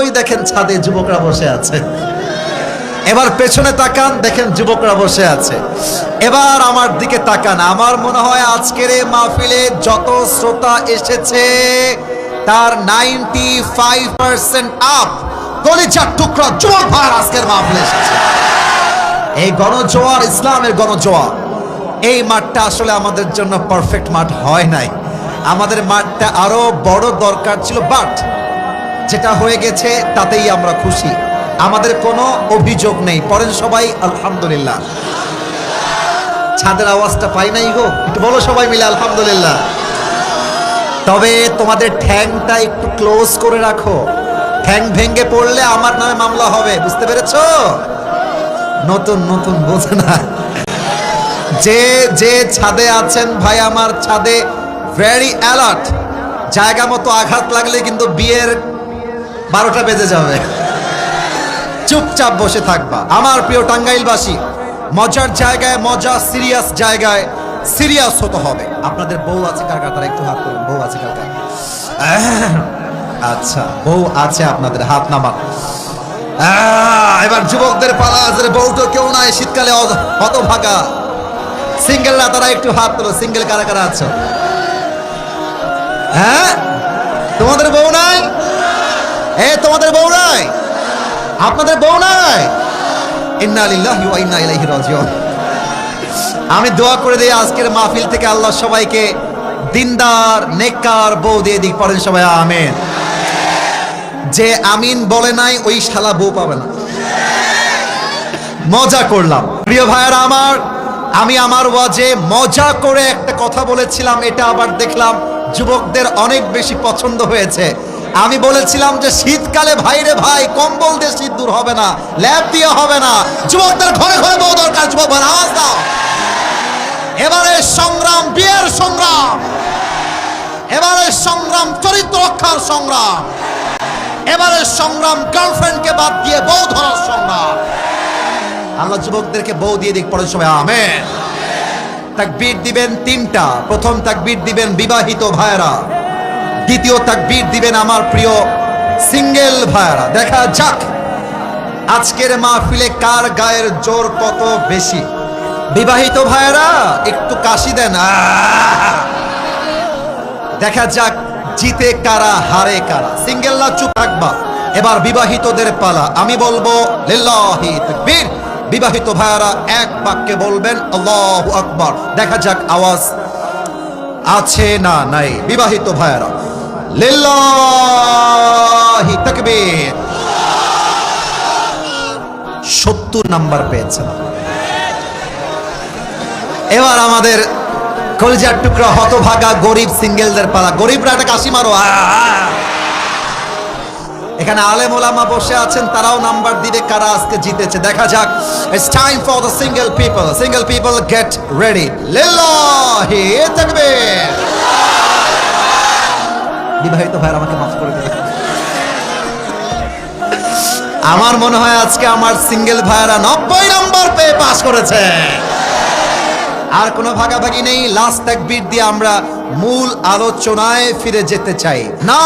ওই দেখেন ছাদে যুবকরা বসে আছে। এবার পেছনে তাকান, দেখেন যুবকরা বসে আছে। এবার আমার দিকে তাকান। আমার মনে হয় আজকের এই মাহফিলে যত শ্রোতা এসেছে তার 95% আপ কলিজার টুকরা যুবক ভাই আজকের মাহফিলে এসেছে। এই গণজোয়ার, ইসলামের গণজোয়ার, এই মাঠটা আসলে আমাদের জন্য পারফেক্ট মাঠ হয় নাই। আমাদের মাঠটা আরো বড় দরকার ছিল, বাট যেটা হয়ে গেছে তাতেই আমরা খুশি। আমাদের কোনো অভিযোগ নেই। পড়েন সবাই আলহামদুলিল্লাহ। ছাদের আওয়াজটা পাই নাই গো, একটু বলো সবাই মিলে আলহামদুলিল্লাহ। তবে তোমাদের ঠ্যাংটা একটু ক্লোজ করে রাখো, ঠ্যাং ভেঙে পড়লে আমার নামে মামলা হবে, বুঝতে পেরেছো? নতুন নতুন বোঝে না। যে যে ছাদে আছেন ভাই আমার, ছাদে ভেরি অ্যালার্ট। জায়গা মতো আঘাত লাগলে কিন্তু বিয়ের 12টা বেজে যাবে। চুপচাপ বসে থাকবা। আমার প্রিয় টাঙ্গাইলবাসী, মজার জায়গায় মজা, সিরিয়াস জায়গায় সিরিয়াস হতে হবে। আপনাদের বউ আছে কার কার? তারা একটু হাত করুন। বউ আছে কার কার? আচ্ছা, বউ আছে আপনাদের, হাত নামান। এবার যুবকদের পালা আছে। বউ তো কেউ নাই, শীতকালে হতভাগা সিঙ্গেলরা, তারা একটু হাত তোলো। সিঙ্গেল কারা কারা আছো? হ্যাঁ, তোমাদের বউ নাই? তোমাদের বউ নাই? আপনাদের বউ নাই? ইন্না লিল্লাহি ওয়া ইন্না ইলাইহি রাজিউন। আমি দোয়া করে দিই আজকের মাহফিল থেকে আল্লাহ সবাইকে দিনদার নেককার বউ দিয়ে দিক। পড়েন সবাই আমিন। যে আমিন বলে নাই ওই শালা বউ পাবে না। মজা করলাম প্রিয় ভাইয়েরা আমার। আমি আমার ওয়াজে মজা করে একটা কথা বলেছিলাম, এটা আবার দেখলাম যুবকদের অনেক বেশি পছন্দ হয়েছে। আমি বলেছিলাম যে শীতকালে ভাইরে ভাই কম্বল দিয়ে শীত দূর হবে না, ল্যাব দিয়ে হবে না, যুবকদের ঘরে ঘরে বউ দরকার। যুবক ভাই আওয়াজ দাও। এবারে সংগ্রাম বিয়ের সংগ্রাম, এবারে সংগ্রাম চরিত্র রক্ষার সংগ্রাম, এবারে সংগ্রাম গার্লফ্রেন্ডকে বাদ দিয়ে বউ ধরার সংগ্রাম। আল্লাহ যুবকদেরকে বউ দিয়ে দিক। পড়ে সবাই আমেন। তাকবীর দিবেন 3টা। প্রথম তাকবীর দিবেন বিবাহিত ভাইরা, দ্বিতীয় তাকবীর দিবেন আমার প্রিয় সিঙ্গেল ভাইরা। দেখা যাক আজকের মাহফিলে কার গায়ের জোর কত বেশি। বিবাহিত ভাইরা একটু কাশি দেন। দেখা যাক জিতে কারা, হারে কারা। সিঙ্গেলরা চুপ থাকবা। এবার বিবাহিতদের পালা। আমি বলবো লিল্লাহি তাকবীর। বিবাহিত ভাইরা এক বাক্যে বলবেন আল্লাহু আকবার। দেখা যাক আওয়াজ আছে না নাই। বিবাহিত ভাইরা লিল্লাহি তাকবীর। 70 নাম্বার পেয়েছেন। এবার আমাদের কলিজার টুকরা হতভাগা গরিব সিঙ্গেলদের পালা। গরিবরা একটা কাশি মারো। এখানে আলেম ওলামা বসে আছেন, তারাও নাম্বার দিবে কারা আজকে জিতেছে। দেখা যাক। It's time for the single people. Single people get ready. লিল্লাহি তাকবীর। বিবাহিত ভাইরা আমাকে মাফ করে দিন। আমার মনে হয় আজকে আমার সিঙ্গেল ভাইরা 90 নাম্বার পেয়ে পাস করেছে। আর কোনো ভাগাভাগি নেই। লাস্ট তাকবীর দিয়ে আমরা মূল আলোচনায় ফিরে যেতে চাই। না